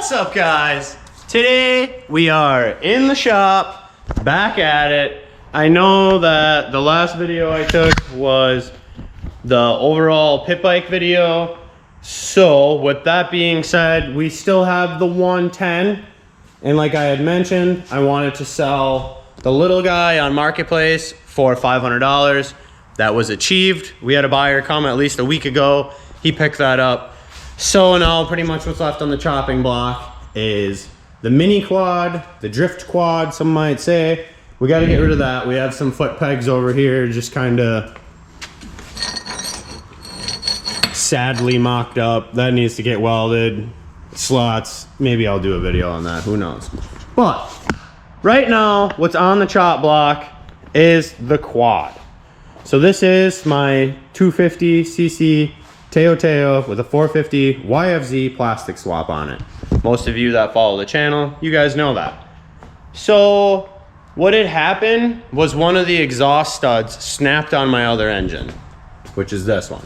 What's up, guys? Today we are in the shop, back at it. I know that the last video I took was the overall pit bike video. So with that being said, we still have the 110. And like I had mentioned, I wanted to sell the little guy on Marketplace for $500. That was achieved. We had a buyer come at least a week ago. He picked that up. So now pretty much what's left on the chopping block is the mini quad, the drift quad, some might say. We got to get rid of that. We have some foot pegs over here, just kind of sadly mocked up. That needs to get welded. Slots, maybe I'll do a video on that, who knows. But right now, what's on the chop block is the quad. So this is my 250cc Tao Tao with a 450 YFZ plastic swap on it. Most of you that follow the channel, you guys know that. So what had happened was one of the exhaust studs snapped on my other engine, which is this one.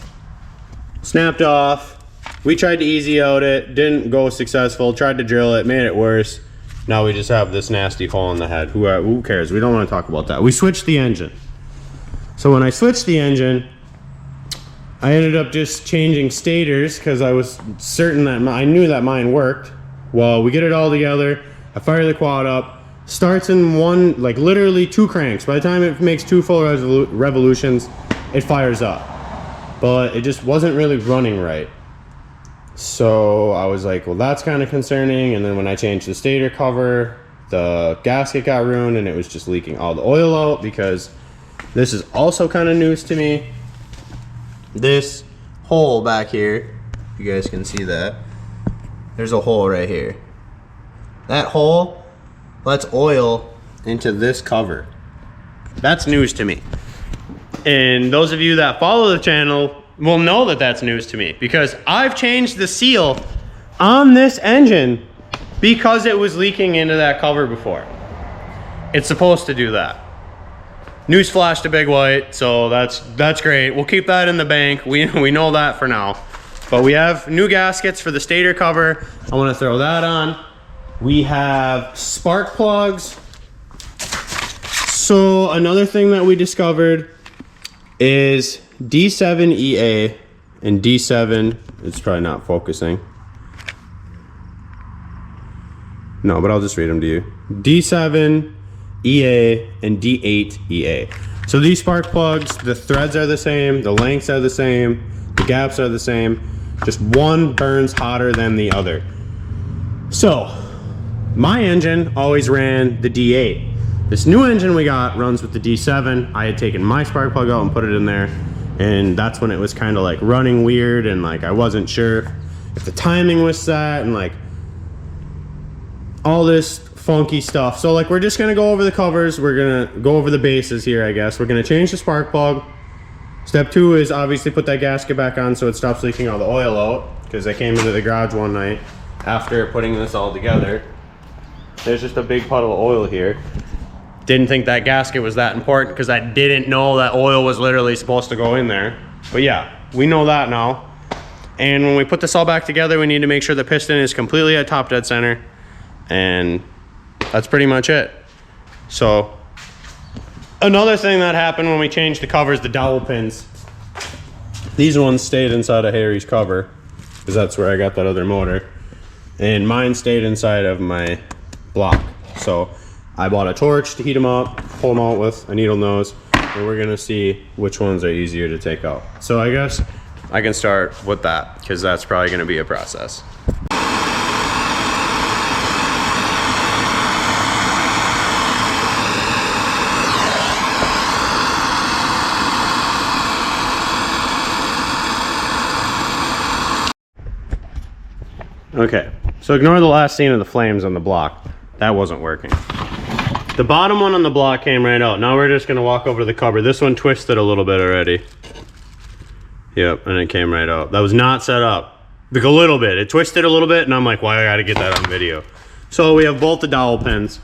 Snapped off. We tried to easy out it, didn't go successful, tried to drill it, made it worse. Now we just have this nasty hole in the head. Who cares? We don't want to talk about that. We switched the engine. So when I switched the engine, I ended up just changing stators because I was certain that I knew that mine worked. Well, we get it all together. I fire the quad up. Starts in one, like literally 2 cranks. By the time it makes 2 full revolutions, it fires up. But it just wasn't really running right. So I was like, well, that's kind of concerning. And then when I changed the stator cover, the gasket got ruined and it was just leaking all the oil out, because this is also kind of news to me. This hole back here, you guys can see that. There's a hole right here. That hole lets oil into this cover. That's news to me. And those of you that follow the channel will know that that's news to me, because I've changed the seal on this engine because it was leaking into that cover before. It's supposed to do that. Newsflash to Big White, so that's great. We'll keep that in the bank. We know that for now. But we have new gaskets for the stator cover. I want to throw that on. We have spark plugs. So another thing that we discovered is D7EA and D7, it's probably not focusing. No, but I'll just read them to you. D7 EA and D8 EA. So these spark plugs, the threads are the same, the lengths are the same, the gaps are the same, just one burns hotter than the other. So my engine always ran the D8. This new engine we got runs with the D7. I had taken my spark plug out and put it in there, and that's when it was kind of like running weird, and like I wasn't sure if the timing was set and like all this funky stuff. So like we're just gonna go over the covers, we're gonna go over the bases here, I guess. We're gonna change the spark plug. Step 2 is obviously put that gasket back on so it stops leaking all the oil out, because I came into the garage one night after putting this all together. There's just a big puddle of oil here. Didn't think that gasket was that important because I didn't know that oil was literally supposed to go in there. But yeah, we know that now. And when we put this all back together, we need to make sure the piston is completely at top dead center. And that's pretty much it. So another thing that happened when we changed the covers, the dowel pins, these ones stayed inside of Harry's cover because that's where I got that other motor, and mine stayed inside of my block. So I bought a torch to heat them up, pull them out with a needle nose, and we're gonna see which ones are easier to take out. So I guess I can start with that because that's probably gonna be a process. Okay, so ignore the last scene of the flames on the block. That wasn't working. The bottom one on the block came right out. Now we're just gonna walk over to the cover. This one twisted a little bit already. Yep, and it came right out. That was not set up. Like a little bit. It twisted a little bit, and I'm like, why I gotta get that on video? So we have both the dowel pins.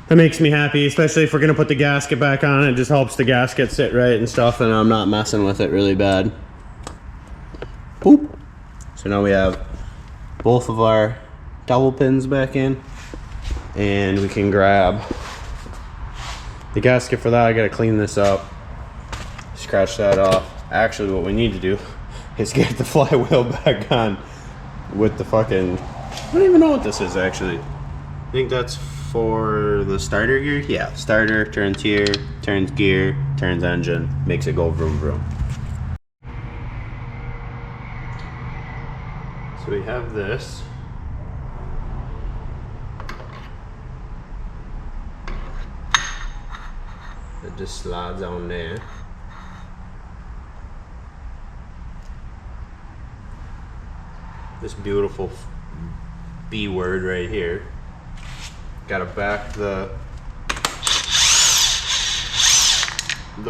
That makes me happy, especially if we're gonna put the gasket back on. It just helps the gasket sit right and stuff, and I'm not messing with it really bad. Boop. So now we have both of our dowel pins back in, and we can grab the gasket for that. I gotta clean this up, scratch that off. Actually, what we need to do is get the flywheel back on with the fucking, I don't even know what this is actually. I think that's for the starter gear. Yeah, starter, turns here, turns gear, turns engine, makes it go vroom vroom. So we have this. It just slides on there. This beautiful B word right here. Gotta back the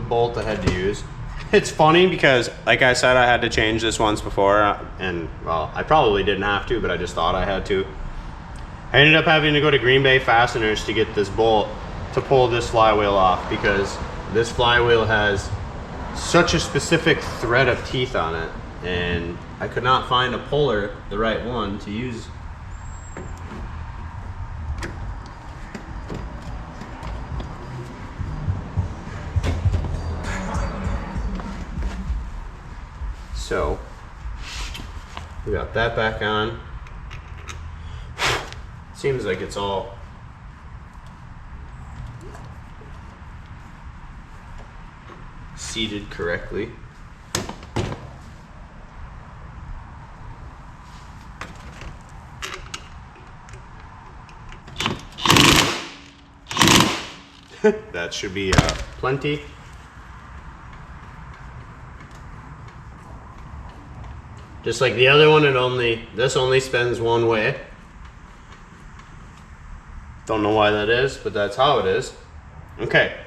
bolt I had to use. It's funny because, like I said, I had to change this once before, and well, I probably didn't have to, but I just thought I had to. I ended up having to go to Green Bay Fasteners to get this bolt to pull this flywheel off, because this flywheel has such a specific thread of teeth on it, and I could not find a puller, the right one to use. So we got that back on. Seems like it's all seated correctly. That should be plenty. Just like the other one, this only spins one way. Don't know why that is, but that's how it is. Okay,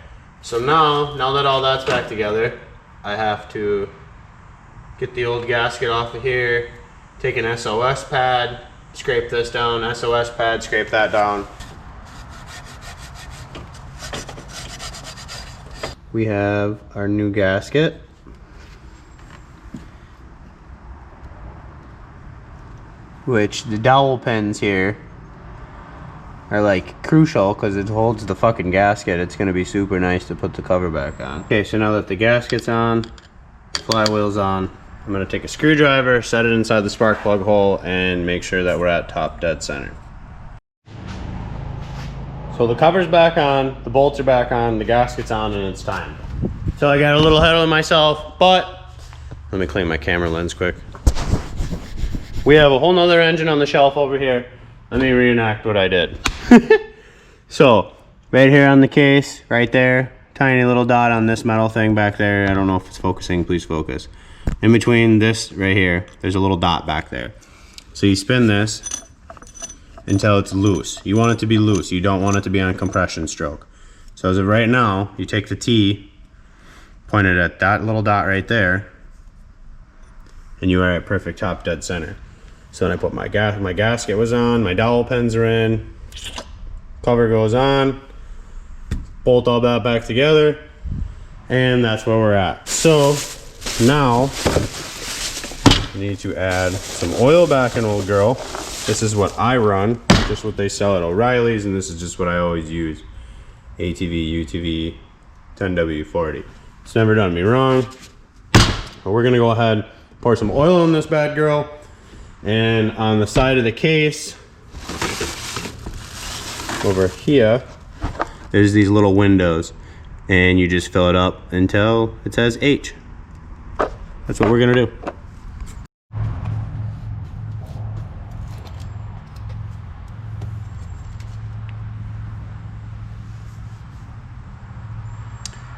so now that all that's back together, I have to get the old gasket off of here, take an SOS pad, scrape this down, SOS pad, scrape that down. We have our new gasket. Which the dowel pins here are like crucial because it holds the fucking gasket. It's gonna be super nice to put the cover back on. Okay, so now that the gasket's on, flywheel's on, I'm gonna take a screwdriver, set it inside the spark plug hole, and make sure that we're at top dead center. So the cover's back on, the bolts are back on, the gasket's on, and it's time. So I got a little ahead of myself, but let me clean my camera lens quick. We have a whole nother engine on the shelf over here. Let me reenact what I did. So, right here on the case, right there, tiny little dot on this metal thing back there. I don't know if it's focusing, please focus. In between this right here, there's a little dot back there. So you spin this until it's loose. You want it to be loose. You don't want it to be on compression stroke. So as of right now, you take the T, point it at that little dot right there, and you are at perfect top dead center. So then I put my gasket was on, my dowel pins are in, cover goes on, bolt all that back together, and that's where we're at. So now I need to add some oil back in Old Girl. This is what I run, just what they sell at O'Reilly's, and this is just what I always use. ATV, UTV, 10W40. It's never done me wrong. But we're gonna go ahead, pour some oil in this bad girl. And on the side of the case, over here, there's these little windows. And you just fill it up until it says H. That's what we're gonna do.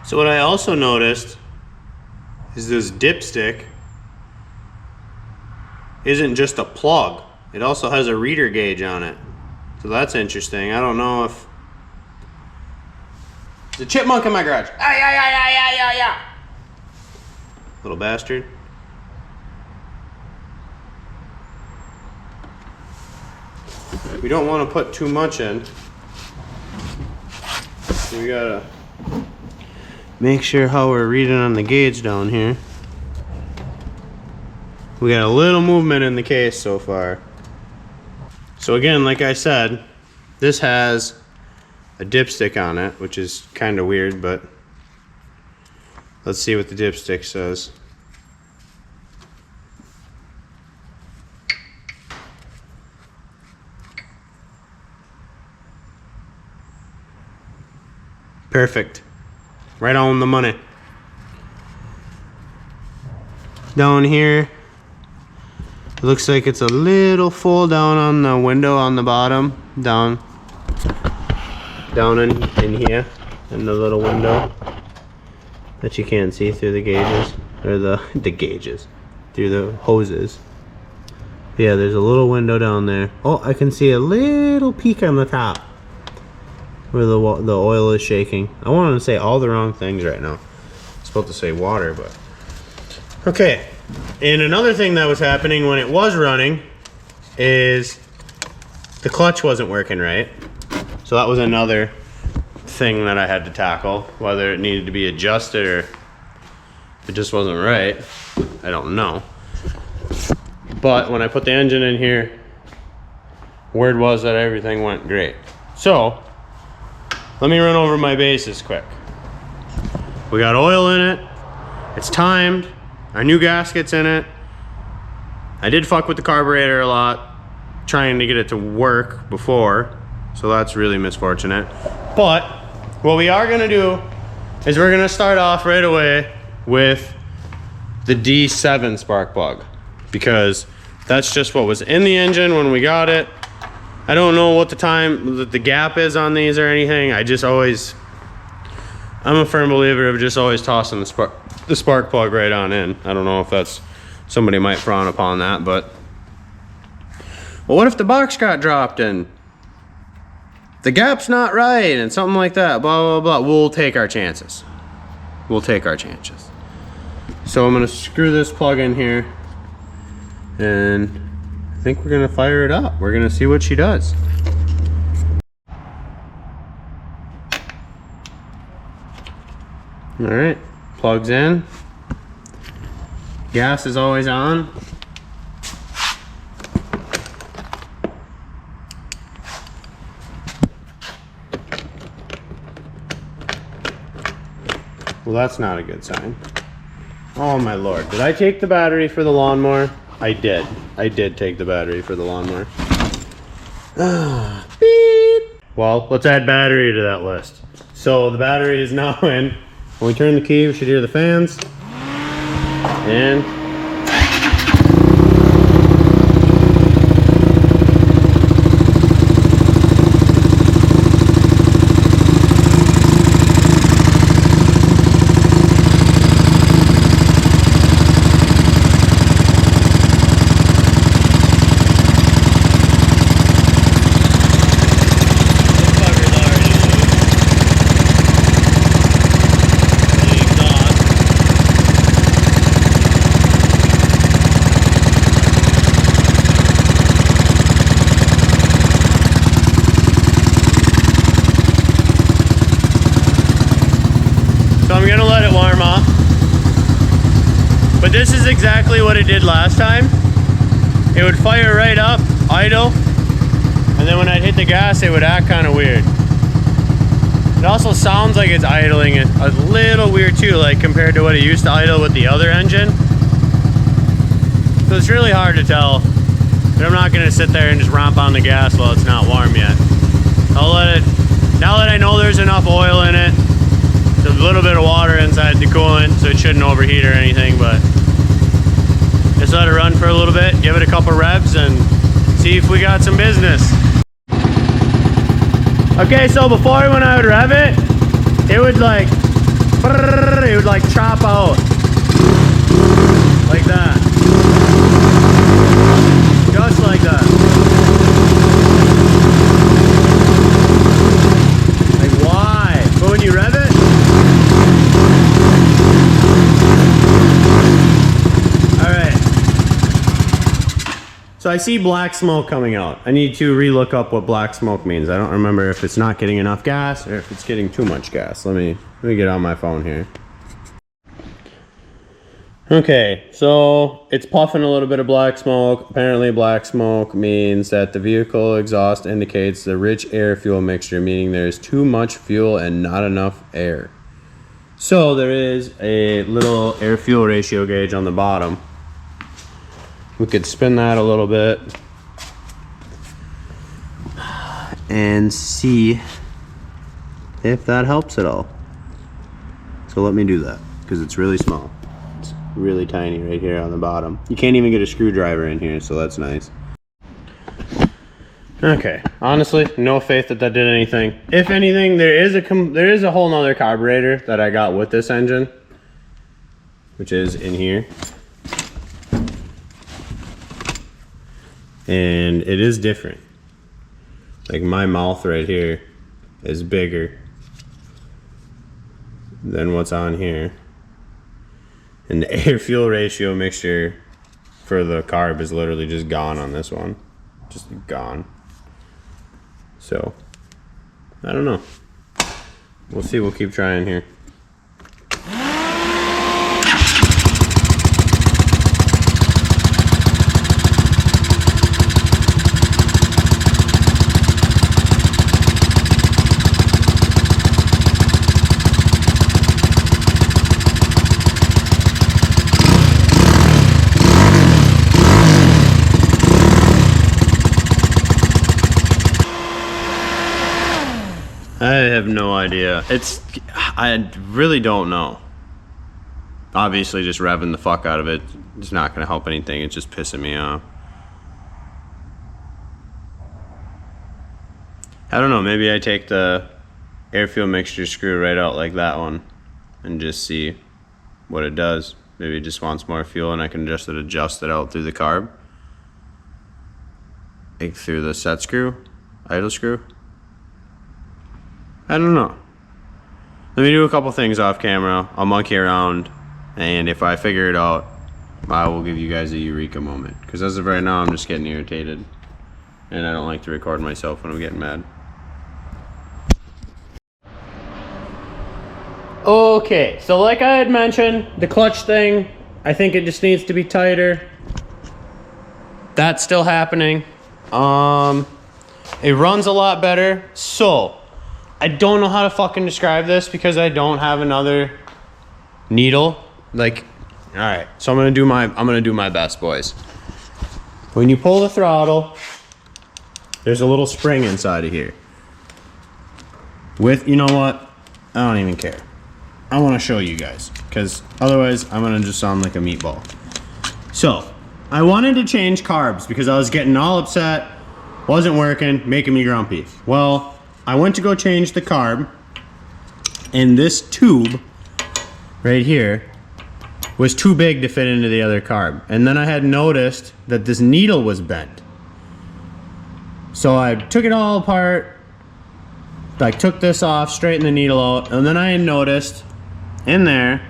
So what I also noticed is this dipstick isn't just a plug. It also has a reader gauge on it. So that's interesting. I don't know if... There's a chipmunk in my garage. Little bastard. We don't want to put too much in. So we gotta make sure how we're reading on the gauge down here. We got a little movement in the case so far. So again, like I said, this has a dipstick on it, which is kind of weird, but let's see what the dipstick says. Perfect. Right on the money. Down here, it looks like it's a little full down on the window on the bottom. Down in here, in the little window that you can't see through the gauges, or the gauges, through the hoses. Yeah, there's a little window down there. Oh, I can see a little peak on the top where the oil is shaking. I wanted to say all the wrong things right now. I'm supposed to say water, but okay. And another thing that was happening when it was running is the clutch wasn't working right. So that was another thing that I had to tackle, whether it needed to be adjusted or it just wasn't right. I don't know. But when I put the engine in here, word was that everything went great. So let me run over my bases quick. We got oil in it. It's timed. Our new gasket's in it. I did fuck with the carburetor a lot, trying to get it to work before, so that's really misfortunate. But what we are gonna do is we're gonna start off right away with the D7 spark plug, because that's just what was in the engine when we got it. I don't know what the gap is on these or anything. I'm a firm believer of just always tossing the spark plug right on in. I don't know if that's, somebody might frown upon that, but well, what if the box got dropped and the gap's not right and something like that, blah, blah, blah. We'll take our chances. We'll take our chances. So I'm gonna screw this plug in here and I think we're gonna fire it up. We're gonna see what she does. All right, plugs in. Gas is always on. Well, that's not a good sign. Oh my Lord, did I take the battery for the lawnmower? I did. I did take the battery for the lawnmower. Beep. Well, let's add battery to that list. So the battery is now in. When we turn the key, we should hear the fans. And I'm gonna let it warm up. But this is exactly what it did last time. It would fire right up, idle, and then when I'd hit the gas, it would act kind of weird. It also sounds like it's idling it a little weird too, like compared to what it used to idle with the other engine. So it's really hard to tell. But I'm not gonna sit there and just romp on the gas while it's not warm yet. I'll let it, now that I know there's enough oil in it, there's a little bit of water inside the coolant, so it shouldn't overheat or anything, but just let it run for a little bit, give it a couple revs, and see if we got some business. Okay, so before when I would rev it, it would like chop out. Like that. Just like that. Like why? But when you rev it, so I see black smoke coming out. I need to re-look up what black smoke means. I don't remember if it's not getting enough gas or if it's getting too much gas. Let me get on my phone here. Okay, so it's puffing a little bit of black smoke. Apparently black smoke means that the vehicle exhaust indicates the rich air fuel mixture, meaning there's too much fuel and not enough air. So there is a little air fuel ratio gauge on the bottom. We could spin that a little bit and see if that helps at all. So let me do that because it's really small. It's really tiny right here on the bottom. You can't even get a screwdriver in here, so that's nice. Okay, honestly, no faith that that did anything. If anything, there is a whole nother carburetor that I got with this engine, which is in here. And it is different. Like my mouth right here is bigger than what's on here. And the air fuel ratio mixture for the carb is literally just gone on this one. Just gone. So, I don't know. We'll see, we'll keep trying here. I have no idea. I really don't know. Obviously just revving the fuck out of it is not gonna help anything. It's just pissing me off. I don't know, maybe I take the air fuel mixture screw right out like that one and just see what it does. Maybe it just wants more fuel and I can just adjust it out through the carb. Like through the set screw, idle screw. I don't know. Let me do a couple things off camera. I'll monkey around, and if I figure it out, I will give you guys a eureka moment. Because as of right now, I'm just getting irritated. And I don't like to record myself when I'm getting mad. Okay, so like I had mentioned, the clutch thing, I think it just needs to be tighter. That's still happening. It runs a lot better. So I don't know how to fucking describe this because I don't have another needle. Like, all right, so I'm gonna do my best, boys. When you pull the throttle, there's a little spring inside of here. You know what? I don't even care. I want to show you guys because otherwise I'm gonna just sound like a meatball. So I wanted to change carbs because I was getting all upset, wasn't working, making me grumpy. Well, I went to go change the carb, and this tube right here was too big to fit into the other carb. And then I had noticed that this needle was bent. So I took it all apart, like took this off, straightened the needle out, and then I had noticed in there,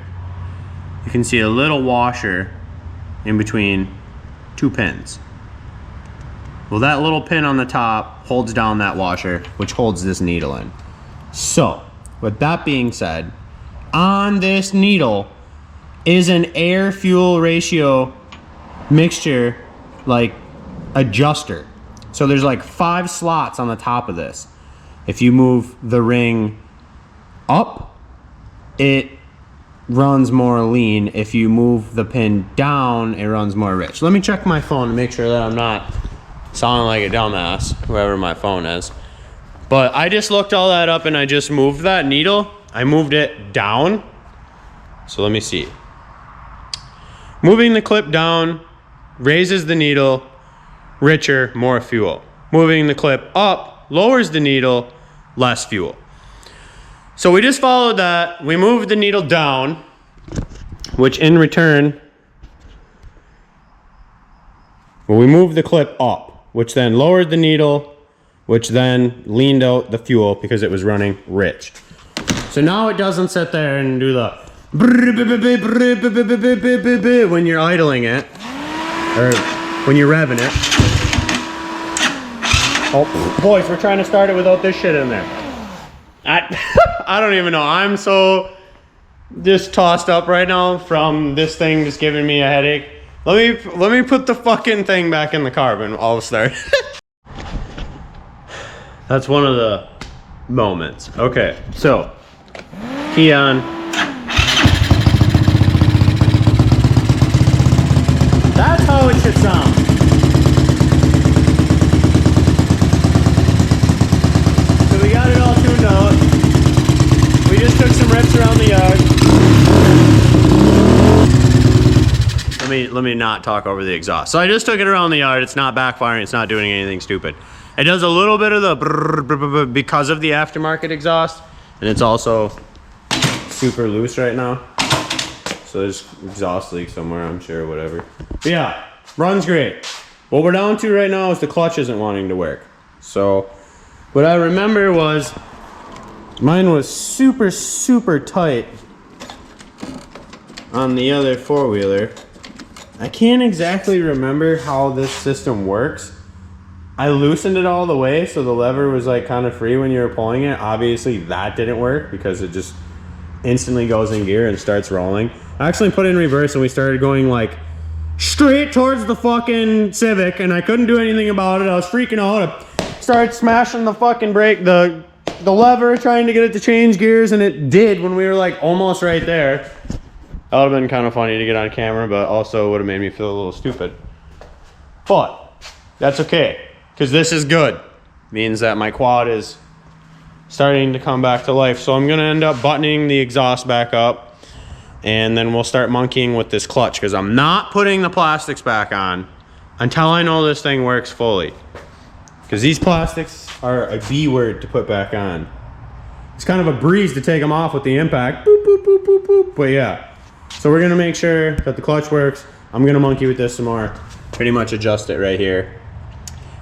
you can see a little washer in between two pins. Well, that little pin on the top holds down that washer, which holds this needle in. So, with that being said, on this needle is an air fuel ratio mixture, like adjuster. So there's like 5 slots on the top of this. If you move the ring up, it runs more lean. If you move the pin down, it runs more rich. Let me check my phone to make sure that I'm not sounding like a dumbass, whoever my phone is. But I just looked all that up and I just moved that needle. I moved it down. So let me see. Moving the clip down raises the needle, richer, more fuel. Moving the clip up lowers the needle, less fuel. So we just followed that. We moved the needle down, which in return, well, we moved the clip up, which then lowered the needle, which then leaned out the fuel because it was running rich. So now it doesn't sit there and do the when you're idling it, or when you're revving it. Oh, boys, we're trying to start it without this shit in there. I don't even know. I'm so just tossed up right now from this thing just giving me a headache. Let me put the fucking thing back in the car and I'll start. That's one of the moments. Okay, so key on. That's how it should sound. So we got it all tuned out. We just took some rips around the yard. Let me not talk over the exhaust. So I just took it around the yard. It's not backfiring. It's not doing anything stupid. It does a little bit of the brrr, brrr, brrr, because of the aftermarket exhaust, and it's also super loose right now. So there's exhaust leak somewhere, I'm sure, whatever. But yeah, runs great. What we're down to right now is the clutch isn't wanting to work. So what I remember was mine was super, super tight on the other four-wheeler. I can't exactly remember how this system works. I loosened it all the way so the lever was like kind of free when you were pulling it. Obviously that didn't work because it just instantly goes in gear and starts rolling. I actually put it in reverse and we started going like straight towards the fucking Civic and I couldn't do anything about it. I was freaking out. I started smashing the fucking brake, the lever, trying to get it to change gears, and it did when we were like almost right there. That would have been kind of funny to get on camera, but also would have made me feel a little stupid. But that's okay, because this is good. Means that my quad is starting to come back to life. So I'm gonna end up buttoning the exhaust back up, and then we'll start monkeying with this clutch, because I'm not putting the plastics back on until I know this thing works fully. Because these plastics are a B word to put back on. It's kind of a breeze to take them off with the impact. Boop, boop, boop, boop, boop. But yeah. So we're gonna make sure that the clutch works. I'm gonna monkey with this some more. Pretty much adjust it right here.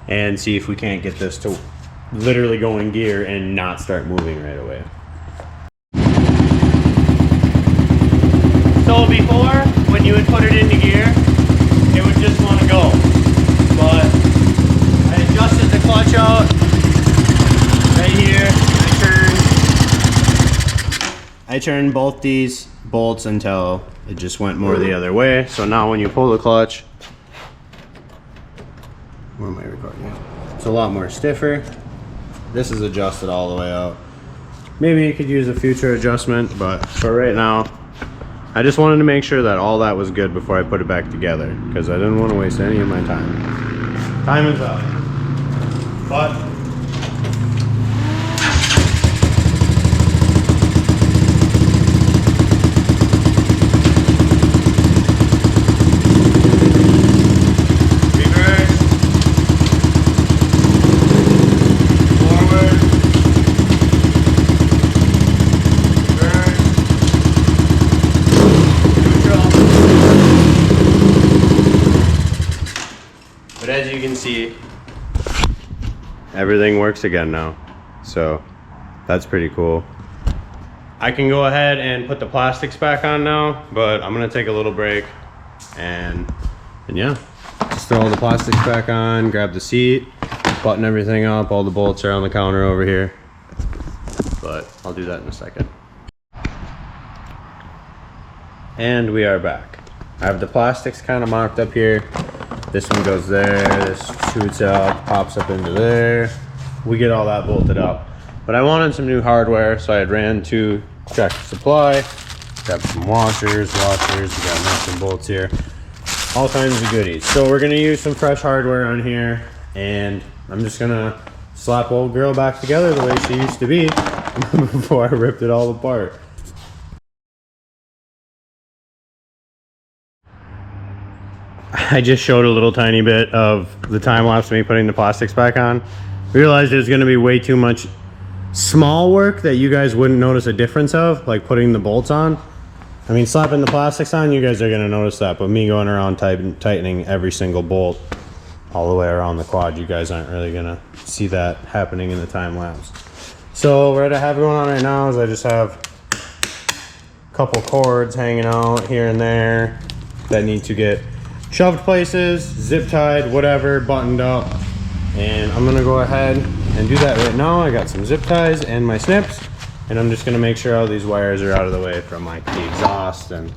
And see if we can't get this to literally go in gear and not start moving right away. So before, when you would put it into gear, it would just want to go. But I adjusted the clutch out right here. I turned both these bolts until it just went more the other way. So now when you pull the clutch, where am I recording? It's a lot more stiffer. This is adjusted all the way out. Maybe you could use a future adjustment, but for right now, I just wanted to make sure that all that was good before I put it back together, because I didn't want to waste any of my time. Time is up. But as you can see, everything works again now, so that's pretty cool. I can go ahead and put the plastics back on now, but I'm gonna take a little break and yeah, just throw all the plastics back on, grab the seat, button everything up. All the bolts are on the counter over here, but I'll do that in a second. And we are back. I have the plastics kind of mocked up here. This one goes there, this shoots up, pops up into there. We get all that bolted up. But I wanted some new hardware, so I had ran to Tractor Supply, grabbed some washers, we got nuts and bolts here. All kinds of goodies. So we're gonna use some fresh hardware on here, and I'm just gonna slap old girl back together the way she used to be before I ripped it all apart. I just showed a little tiny bit of the time lapse of me putting the plastics back on. Realized it was going to be way too much small work that you guys wouldn't notice a difference of, like putting the bolts on. I mean, slapping the plastics on, you guys are going to notice that, but me going around tightening every single bolt all the way around the quad, you guys aren't really going to see that happening in the time lapse. So what I have going on right now is I just have a couple cords hanging out here and there that need to get shoved places, zip tied, whatever, buttoned up. And I'm gonna go ahead and do that right now. I got some zip ties and my snips. And I'm just gonna make sure all these wires are out of the way from like the exhaust and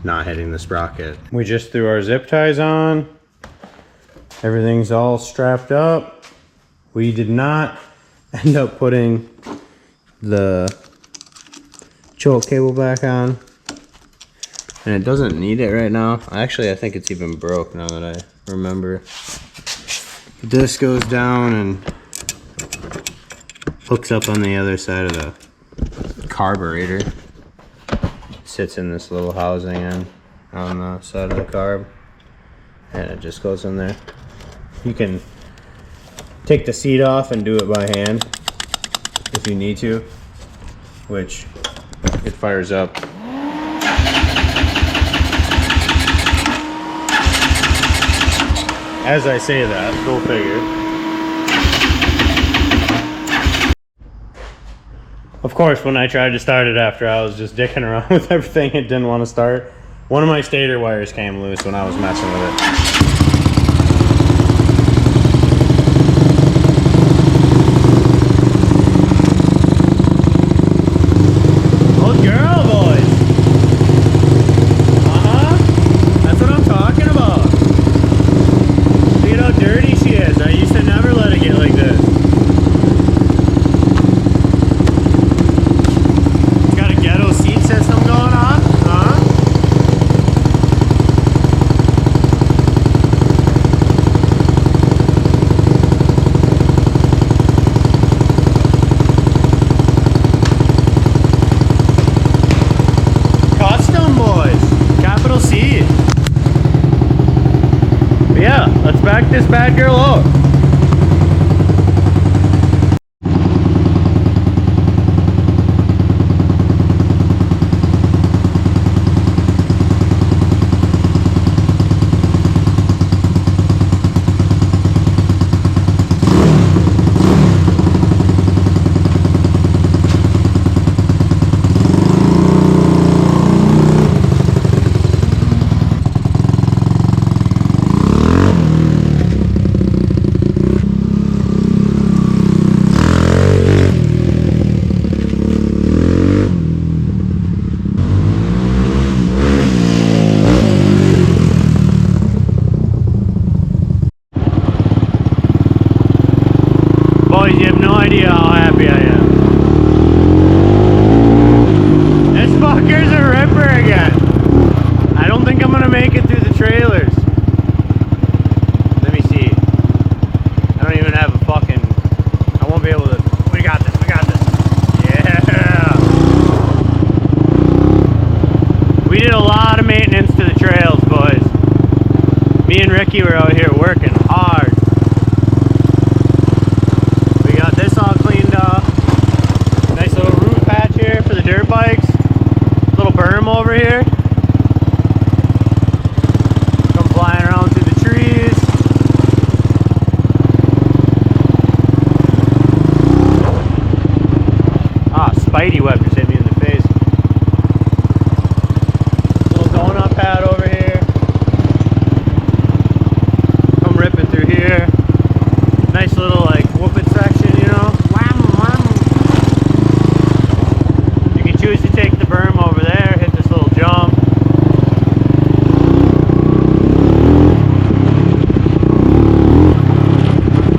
not hitting the sprocket. We just threw our zip ties on. Everything's all strapped up. We did not end up putting the choke cable back on. And it doesn't need it right now. Actually, I think it's even broke now that I remember. This goes down and hooks up on the other side of the carburetor. Sits in this little housing on the side of the carb. And it just goes in there. You can take the seat off and do it by hand if you need to, which it fires up. As I say that, go figure. Of course, when I tried to start it after I was just dicking around with everything, it didn't want to start. One of my stator wires came loose when I was messing with it. Back this bad girl up. Boys, you have no idea how happy I am. This fucker's a ripper again. I don't think I'm gonna make it through the trailers. Let me see. I don't even have a fucking... I won't be able to... We got this, we got this. Yeah! We did a lot of maintenance to the trails, boys. Me and Ricky were out here working hard. Dirt bikes, little berm over here. Come flying around through the trees. Ah, spidey web just hit me in the face. Little donut pad over here. Come ripping through here. Nice little like whooping section, you know. Choose to take the berm over there, hit this little jump.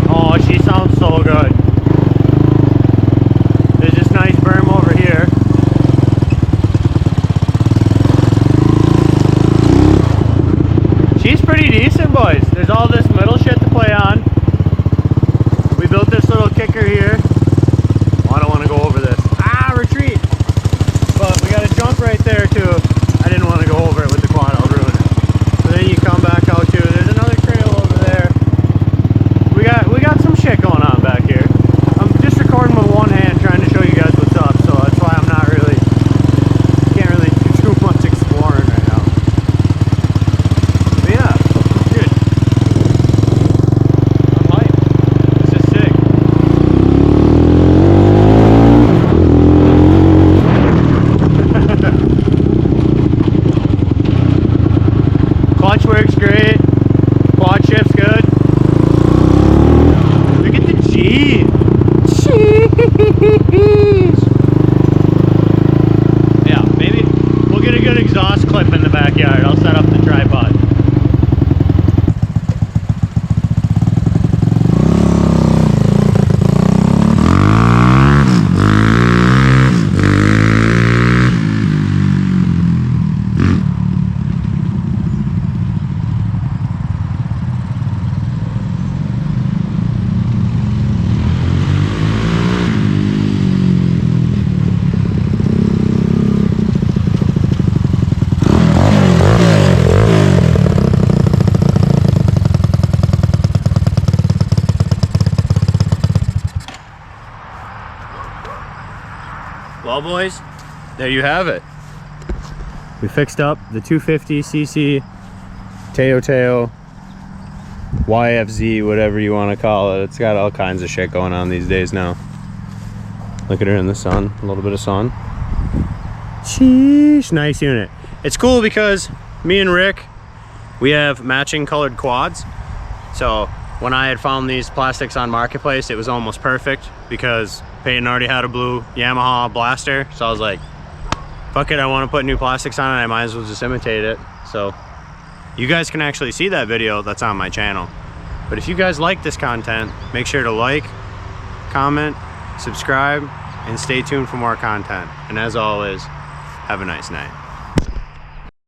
Oh, she sounds so good. There's this nice berm over here. She's pretty decent, boys. There's all this middle shit to play on. We built this little kicker here. Oh, I don't want to go over this. Ah, retreat! But we got a jump right there too. I didn't want to go over it with the quad, I'll ruin it. But then you come back out too. There's another trail over there. We got some shit going on back here. I'm just recording with one hand trying to show you guys what's up, so that's why I'm not really, can't really do too much exploring right now. But yeah, good. Well, boys, there you have it. We fixed up the 250cc Tao Tao YFZ, whatever you want to call it. It's got all kinds of shit going on these days now. Look at her in the sun, a little bit of sun. Sheesh, nice unit. It's cool because me and Rick, we have matching colored quads. So when I had found these plastics on Marketplace, it was almost perfect because Peyton already had a blue Yamaha blaster. So I was like, fuck it, I want to put new plastics on it, I might as well just imitate it. So you guys can actually see that video that's on my channel. But if you guys like this content, make sure to like, comment, subscribe, and stay tuned for more content. And as always, have a nice night.